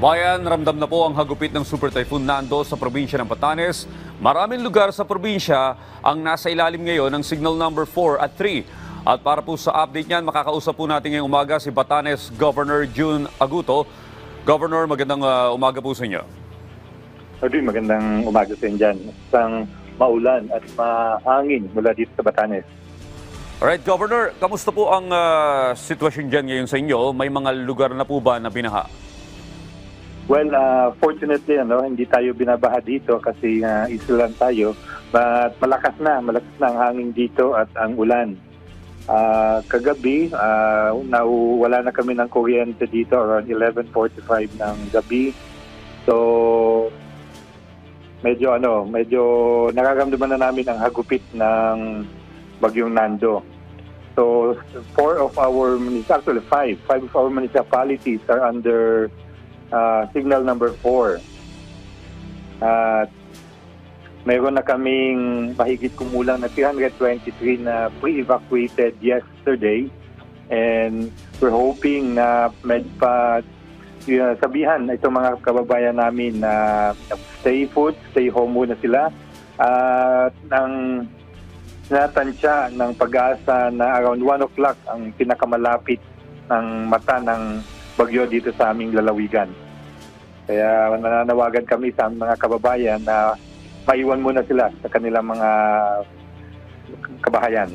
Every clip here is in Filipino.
Bayan, ramdam na po ang hagupit ng Super Typhoon Nando sa probinsya ng Batanes. Maraming lugar sa probinsya ang nasa ilalim ngayon ng signal number 4 at 3. At para po sa update niyan, makakausap po natin ngayong umaga si Batanes Governor June Aguto. Governor, magandang umaga po sa inyo. Magandang umaga sa inyo dyan. Isang maulan at mahangin mula dito sa Batanes. Alright, Governor, kamusta po ang sitwasyon dyan ngayon sa inyo? May mga lugar na po ba na binaha? Well, fortunately, hindi tayo binabaha dito kasi isla lang tayo. But malakas na ang hangin dito at ang ulan. Kagabi, wala na kami ng kuryente dito around 11:45 ng gabi. So, medyo nararamdaman na namin ang hagupit ng Bagyong Nando. So, five of our municipalities are under signal number 4. At mayroon na kaming mahigit kumulang na 323 na pre-evacuated yesterday. And we're hoping na sabihan itong mga kababayan namin na stay put, stay home muna sila. At ang natansya ng Pag-asa na around 1 o'clock ang pinakamalapit ng mata ng bagyo dito sa aming lalawigan. Kaya nananawagan kami sa mga kababayan na maiwan muna sila sa kanilang mga kabahayan.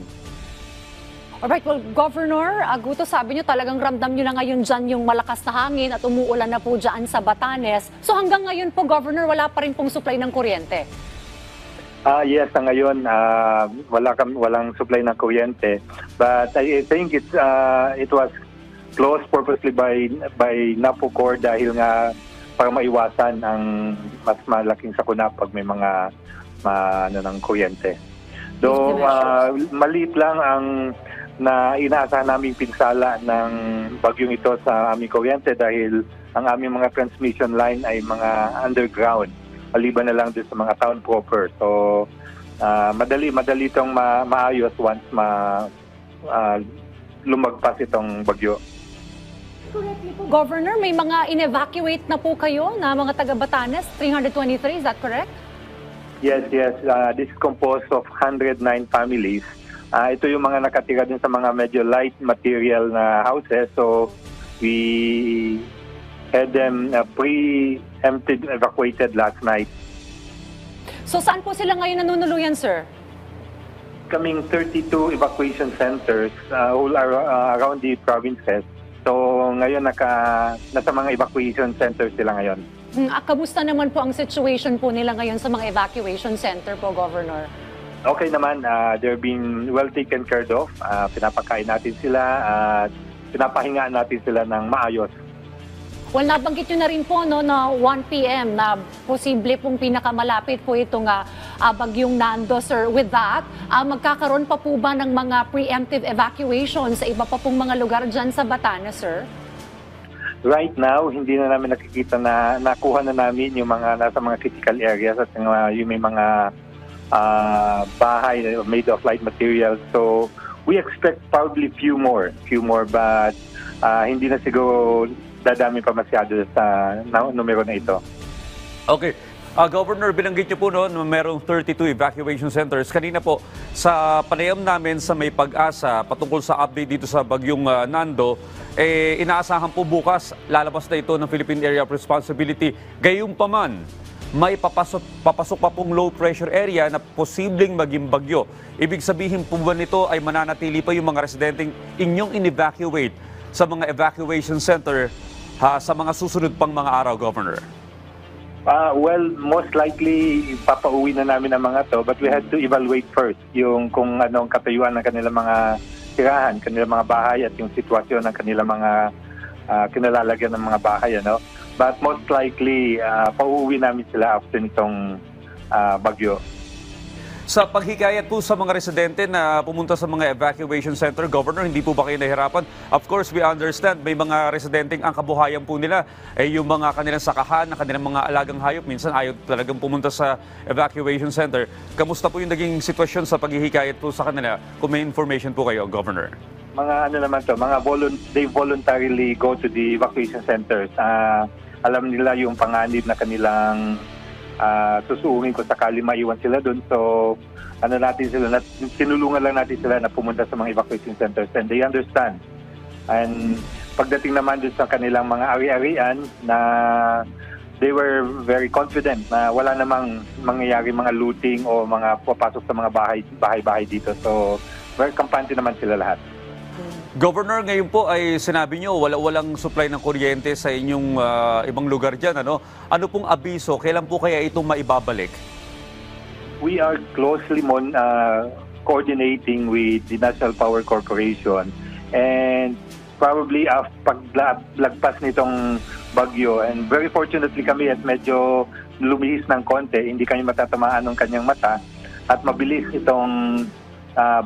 Alright, well, Governor Aguto, sabi niyo talagang ramdam niyo na ngayon dyan yung malakas na hangin at umuulan na po dyan sa Batanes. So hanggang ngayon po, Governor, wala pa rin pong supply ng kuryente? Yes, ngayon walang supply ng kuryente. But I think it was closed purposely by NAPOCOR dahil nga para maiwasan ang mas malaking sakuna pag may mga ng kuryente. Though maliit lang ang na inaasahan naming pinsala ng bagyong ito sa aming kuryente dahil ang aming mga transmission line ay mga underground, maliban na lang din sa mga town proper. So madali itong maayos once lumagpas itong bagyo. Governor, may mga in-evacuate na po kayo na mga taga-Batanes, 323, is that correct? Yes. This is composed of 109 families. Ito yung mga nakatira din sa mga medyo light material na houses. So, we had them pre-empted, evacuated last night. So, saan po sila ngayon nanunuluyan, sir? Kaming 32 evacuation centers all around the provinces. So, ngayon nasa mga evacuation centers sila ngayon. Kamusta naman po ang situation po nila ngayon sa mga evacuation center po, Governor? Okay naman, they're being well taken care of. Pinapakain natin sila at pinapahingaan natin sila ng maayos. Well, nabanggit nyo na rin po na 1 p.m. na posible pong pinakamalapit po itong Bagyong Nando, sir. With that, magkakaroon pa po ba ng mga preemptive evacuation sa iba pa pong mga lugar dyan sa Batanes, sir? Right now, hindi na namin nakikita na nakuha na namin yung mga nasa mga critical areas at yung may mga bahay made of light materials. So, we expect probably few more but hindi na siguro dadami pa masyado sa numero na ito. Okay. Governor, binanggit niyo po noon merong 32 evacuation centers. Kanina po, sa panayam namin sa May Pag-asa patungkol sa update dito sa Bagyong Nando, inaasahan po bukas lalabas na ito ng Philippine Area of Responsibility. Gayunpaman, may papasok pa pong low pressure area na posibleng maging bagyo. Ibig sabihin po ba nito ay mananatili pa yung mga residenteng inyong in-evacuate sa mga evacuation center sa mga susunod pang mga araw, Governor? Well, most likely papauwi na namin ang mga to, but we had to evaluate first yung kung anong katayuan ng kanilang mga tirahan, kanilang mga bahay at yung sitwasyon ng kanilang mga kinalalagyan ng mga bahay. But most likely, pauwi namin sila after nitong bagyo. Sa paghikayat po sa mga residente na pumunta sa mga evacuation center, Governor, hindi po ba kayo nahihirapan? Of course, we understand may mga residenteng ang kabuhayan po nila ay yung mga kanilang sakahan, ang kanilang mga alagang hayop. Minsan ayaw talagang pumunta sa evacuation center. Kamusta po yung naging sitwasyon sa paghihikayat po sa kanila? Kung may information po kayo, Governor. Mga they voluntarily go to the evacuation centers. alam nila yung panganib na kanilang susuungin kung sakali maiwan sila doon. So, tinulungan lang natin sila na pumunta sa mga evacuation centers, and they understand. And pagdating naman doon sa kanilang mga ari-arian, na they were very confident na wala namang mangyayari mga looting o mga papasok sa mga bahay-bahay dito. So, very kampante naman sila lahat. Governor, ngayon po ay sinabi nyo walang supply ng kuryente sa inyong ibang lugar dyan. Ano pong abiso? Kailan po kaya itong maibabalik? We are closely coordinating with the National Power Corporation, and probably paglagpas nitong bagyo, and very fortunately kami at medyo lumihis ng konti, hindi kami matatamaan ng kanyang mata at mabilis itong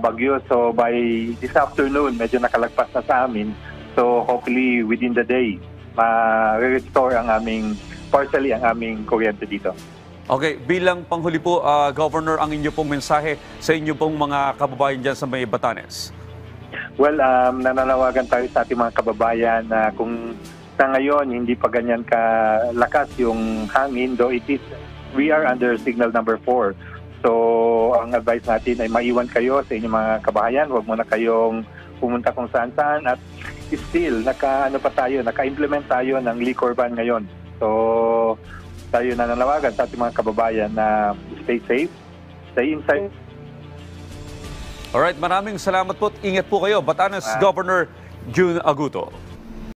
bagyo. So by this afternoon, medyo nakalagpas na sa amin. So hopefully within the day, ma-restore partially ang aming kuryente dito. Okay, bilang panghuli po, Governor, ang inyo pong mensahe sa inyo pong mga kababayan dyan sa may Batanes. Well, nananawagan tayo sa ating mga kababayan na kung sa ngayon hindi pa ganyan kalakas yung hangin, though we are under signal number 4. So, ang advice natin ay maiwan kayo sa inyong mga kabahayan. Huwag muna kayong pumunta kung saan-saan. At still, naka-implement tayo ng liquor ban ngayon. So, tayo nananawagan sa ating mga kababayan na stay safe, stay inside. Alright, maraming salamat po. Ingat po kayo. Batanes Governor June Aguto.